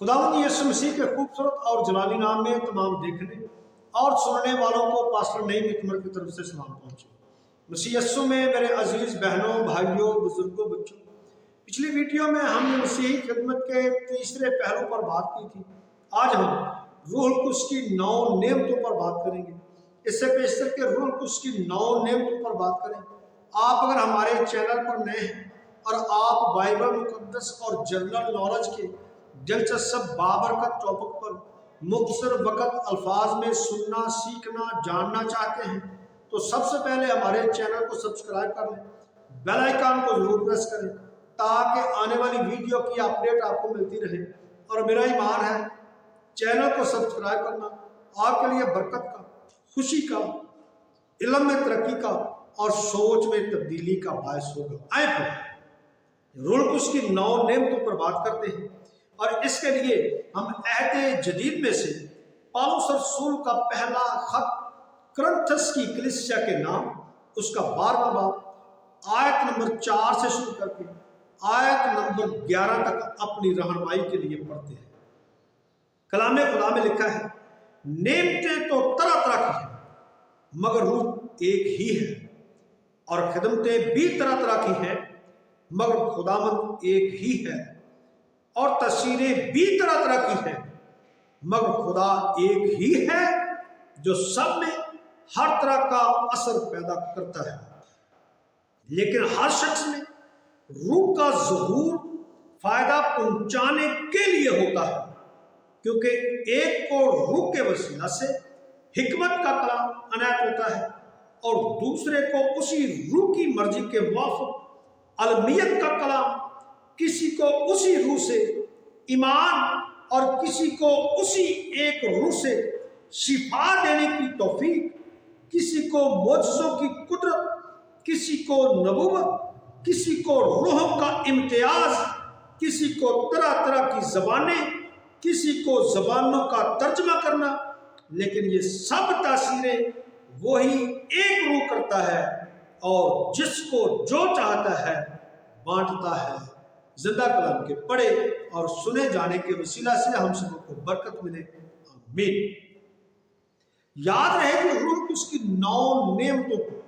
खुदावंद यीशु मसीह के खूबसूरत और जलाली नाम में तमाम देखने और सुनने वालों को पास्टर नईम इकमर की तरफ से सलाम पहुंचे। मसीह यीशु में मेरे अजीज बहनों, भाइयों, बुजुर्गों, बच्चों, पिछली वीडियो में हमने मसीही खिदमत के तीसरे पहलू पर बात की थी। आज हम रूहुल कुद्स की 9 नेमतों पर बात करेंगे। इससे पेशतर के रूहुल कुद्स की 9 नेमतों पर बात करें। आप अगर हमारे चैनल पर नए हैं और आप बाइबल मुकद्दस और जनरल नॉलेज के दिलचस्प बाबरकत टॉपिक पर मुख्तसर वक़्त अल्फाज में सुनना, सीखना, जानना चाहते हैं तो सबसे पहले हमारे चैनल को सब्सक्राइब कर लें, बेल आइकन को जरूर प्रेस करें ताकि आने वाली वीडियो की अपडेट आपको मिलती रहे। और मेरा ईमान है चैनल को सब्सक्राइब करना आपके लिए बरकत का, खुशी का, इल्म में तरक्की का और सोच में तब्दीली का बायस होगा। आए फिर रूहुल कुद्स की 9 नेमतों पर बात करते हैं और इसके लिए हम अहद जदीद में से पौलुस रसूल का पहला खत कुरिन्थस की कलीसिया के नाम, उसका 12वां बाब आयत नंबर 4 से शुरू करके आयत नंबर 11 तक अपनी रहनुमाई के लिए पढ़ते हैं। कलामे खुदा में लिखा है, नेमतें तो तरह तरह की हैं मगर रूह एक ही है, और खिदमतें भी तरह तरह की हैं मगर खुदावंद एक ही है, और तस्वीरें भी तरह तरह की हैं मगर खुदा एक ही है जो सब में हर तरह का असर पैदा करता है। लेकिन हर शख्स में रूह का ज़हूर फायदा पहुंचाने के लिए होता है, क्योंकि एक को रूह के वसीला से हिकमत का कलाम अनायत होता है और दूसरे को उसी रूह की मर्जी के मुवाफिक अलमियत का कलाम, किसी को उसी रूह से ईमान और किसी को उसी एक रूह से शिफा देने की तौफीक, किसी को मोजज़ों की कुदरत, किसी को नबूवत, किसी को रूह का इम्तियाज, किसी को तरह तरह की ज़बानें, किसी को ज़बानों का तर्जमा करना। लेकिन ये सब तासीरें वही एक रूह करता है और जिसको जो चाहता है बांटता है। जिंदा कलाम के पढ़े और सुने जाने के वसीला से हम सबको बरकत मिले, आमीन। याद रहे कि रूहुल कुद्स की 9 नेमतों को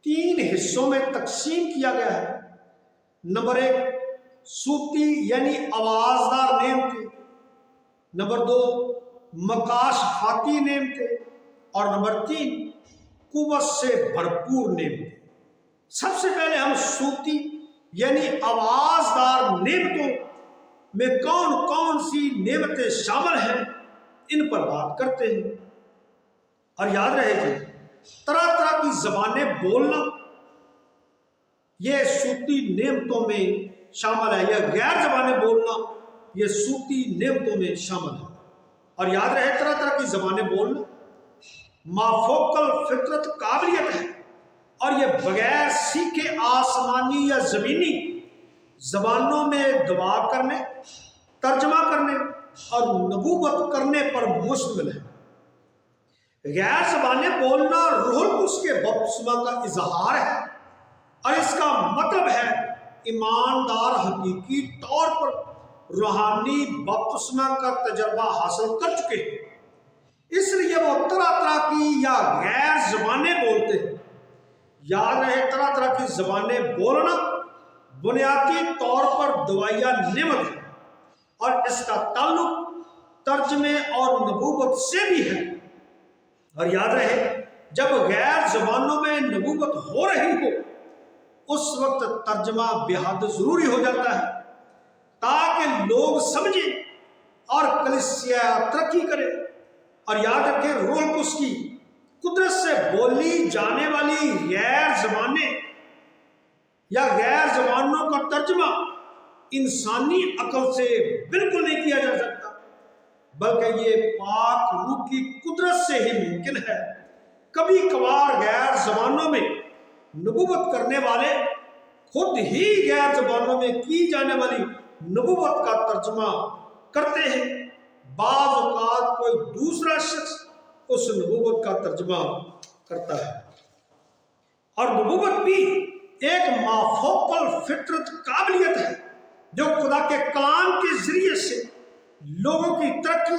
3 हिस्सों में तकसीम किया गया है। नंबर 1 सूती यानी आवाजदार नेमतें, नंबर 2 मकाशफाती नेमतें और नंबर 3 कुव्वत से भरपूर नेमतें। सबसे पहले हम सूती यानी आवाजदार नेमतों में कौन कौन सी नेमतें शामिल हैं इन पर बात करते हैं। और याद रहे तरह तरह की जबानें बोलना यह सूती नेमतों में शामिल है, यह गैर जबानें बोलना यह सूती नेमतों में शामिल है। और याद रहे तरह तरह की जबानें बोलना माफोकल फितरत काबिलियत है और यह बगैर सीखे आसमानी या जमीनी जबानों में दवा करने, तर्जमा करने और नबूवत करने पर मुश्तमिल है। गैर जबानें बोलना रूहुल कुद्स के बपतिस्मा का इजहार है और इसका मतलब है ईमानदार हकीकी तौर पर रूहानी बपतिस्मा का तजर्बा हासिल कर चुके हैं, इसलिए वो तरह तरह की या गैर जबानें बोलते हैं। याद रहे तरह तरह की जबानें बोलना बुनियादी तौर पर दवाइया नेमत है और इसका ताल्लुक तर्जमे और नबूवत से भी है। और याद रहे जब गैर जबानों में नबूवत हो रही हो उस वक्त तर्जमा बेहद जरूरी हो जाता है ताकि लोग समझें और कलीसिया तरक्की करे। और याद रखें रूहुल कुद्स की कुदरत से बोली जाने वाली गैर जबानें या गैर जबानों का तर्जमा इंसानी अकल से बिल्कुल नहीं किया जा सकता, बल्कि ये पाक रूह की कुदरत से ही मुमकिन है। कभी कभार गैर जबानों में नबूवत करने वाले खुद ही गैर जबानों में की जाने वाली नबूवत का तर्जमा करते हैं। बाज़ औक़ात कोई दूसरा शख्स उस नबूवत का तर्जमा करता है। और नबूवत भी एक माफोकल फितरत काबिलियत है जो खुदा के कलाम के जरिए से लोगों की तरक्की,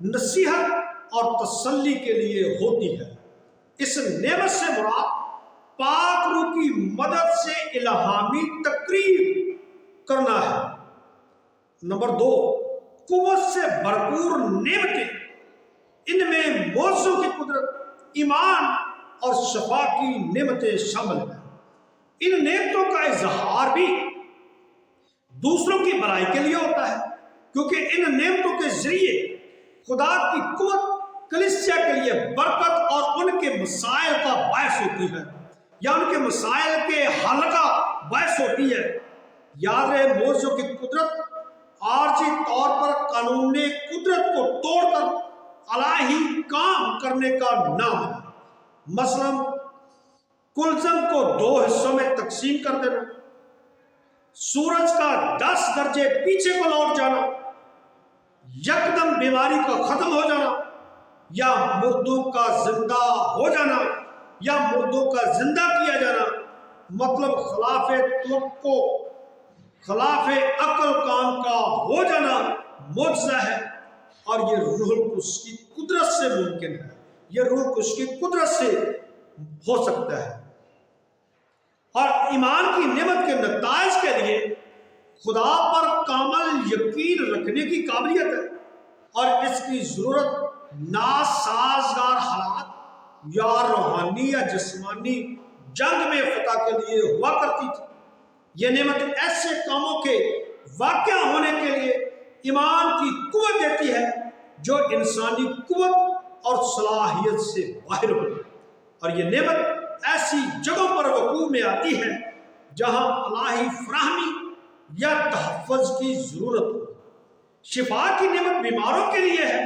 नसीहत और तसल्ली के लिए होती है। इस नेमत से मुराद पाक रूह की मदद से इल्हामी तकरीर करना है। नंबर 2, कुव्वत से भरपूर नेमतें, इनमें मौजों की कुदरत, ईमान और शफा की नेमतें शामिल हैं। इन नेमतों का इजहार भी दूसरों की भलाई के लिए होता है, क्योंकि इन नेमतों के जरिए खुदा की कुव्वत कलीसिया के लिए बरकत और उनके मसाइल का बायस होती है, या उनके मसाइल के हल का बायस होती है। याद रहे, मौजों की कुदरत आर्जी तौर पर कानून कुदरत को तोड़कर अलाही काम करने का नाम है। मसलन कुलजम को 2 हिस्सों में तकसीम कर देना, सूरज का 10 दर्जे पीछे को लौट जाना, यकदम बीमारी का खत्म हो जाना, या मुर्दों का जिंदा हो जाना, या मुर्दों का जिंदा किया जाना, मतलब खिलाफ अक्ल काम का हो जाना मुआजिज़ा है। और ये रूहुल कुद्स की कुदरत से मुमकिन है, ये रूहुल कुद्स की कुदरत से हो सकता है। और ईमान की नेमत के नताइज के लिए खुदा पर कामल यकीन रखने की काबिलियत है, और इसकी जरूरत नासाजगार हालात या रूहानी या जिस्मानी जंग में फतह के लिए हुआ करती थी। यह नेमत ऐसे कामों के वाक़या होने के लिए ईमान की कुव्वत देती है जो इंसानी कुव्वत और सलाहियत से बाहर हो। और यह नेमत ऐसी जगहों पर वकूअ में आती है जहां अलाही फराहमी या तहफ़्फ़ुज़ की ज़रूरत हो। शिफा की नेमत बीमारों के लिए है,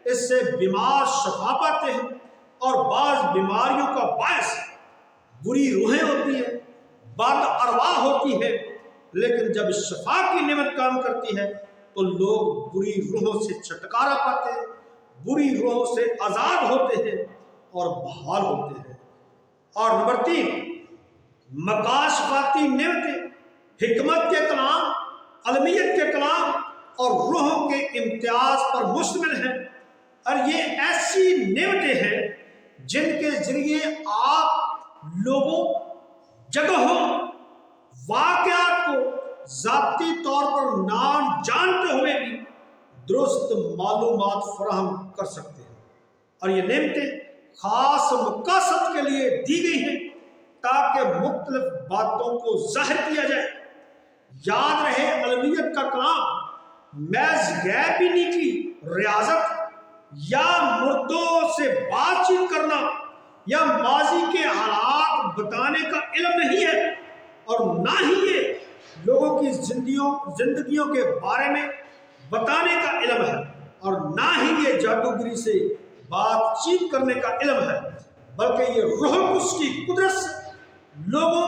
इससे बीमार शफा पाते हैं। और बाज़ बीमारियों का बायस बुरी रूहें होती हैं, बद अरवाह होती है, लेकिन जब शफा की नेमत काम करती है तो लोग बुरी रूहों से छुटकारा पाते हैं, बुरी रूहों से आज़ाद होते हैं और बहाल होते हैं। और नंबर 3, मकाशफाती नेमतें हिकमत के कलाम, अलमियत के कलाम और रूहों के इम्तियाज पर मुश्तमिल हैं। और ये ऐसी नेमतें हैं जिनके जरिए आप लोगों, जगहों, वाक़यात को ज़ाती तौर पर नाम जानते हुए भी दुरुस्त मालूमात फराहम कर सकते हैं। और ये नेमतें खास मकसद के लिए दी गई हैं ताकि मुख्तलिफ बातों को ज़ाहिर किया जाए। याद रहे, अलमियत का कलाम महज गैबीनी की रियाजत या मुर्दों से बातचीत करना या माजी के हालात बताने का इल्म नहीं है, और ना ही ये लोगों की जिंदगियों के बारे में बताने का इल्म है, और ना ही ये जादूगरी से बातचीत करने का इल्म है, बल्कि ये रूहुल कुद्स की कुदरत से लोगों,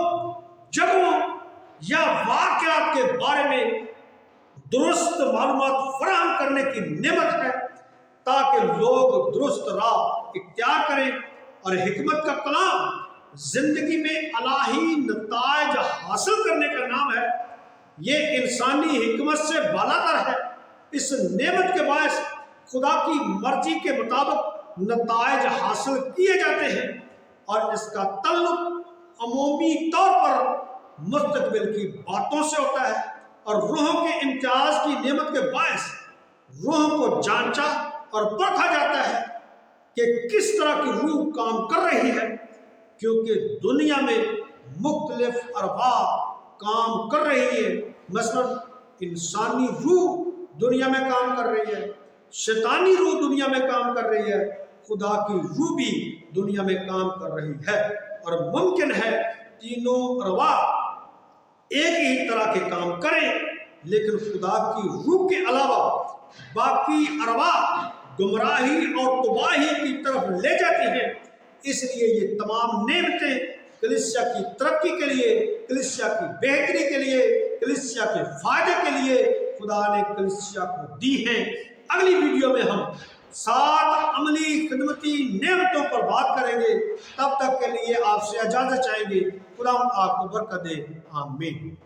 जगहों या वाक़यात के बारे में दुरुस्त मालूमात फराहम करने की नेमत है ताकि लोग दुरुस्त राह इख्तियार करें। और हिकमत का कलाम जिंदगी में अलाही नताइज हासिल करने का नाम है। ये इंसानी हिकमत से बालातर है। इस नेमत के बायस खुदा की मर्जी के मुताबिक नताइज हासिल किए जाते हैं, और इसका तल्लुक अमूमी तौर पर मुस्तकबिल की बातों से होता है। और रूहों के इम्तियाज की नेमत के बायस रूहों को जांचा और परखा जाता है कि किस तरह की रूह काम कर रही है, क्योंकि दुनिया में मुख्तलिफ अरबाब काम कर रही है। मसलन इंसानी रूह दुनिया में काम कर रही है, शैतानी रूह दुनिया में काम कर रही है, खुदा की रूह भी दुनिया में काम कर रही है। और मुमकिन है तीनों अरबाब एक ही तरह के काम करें, लेकिन खुदा की रूह के अलावा बाकी अरबाब गुमराही और तबाही की तरफ ले जाती हैं। इसलिए ये तमाम नेमतें कलीसिया की तरक्की के लिए, कलीसिया की बेहतरी के लिए, कलीसिया के फायदे के लिए खुदा ने कलीसिया को दी हैं। अगली वीडियो में हम 7 अमली खिदमती नेमतों पर बात करेंगे। तब तक के लिए आपसे इजाज़त चाहेंगे। खुदा आपको बरकत दे। आमीन।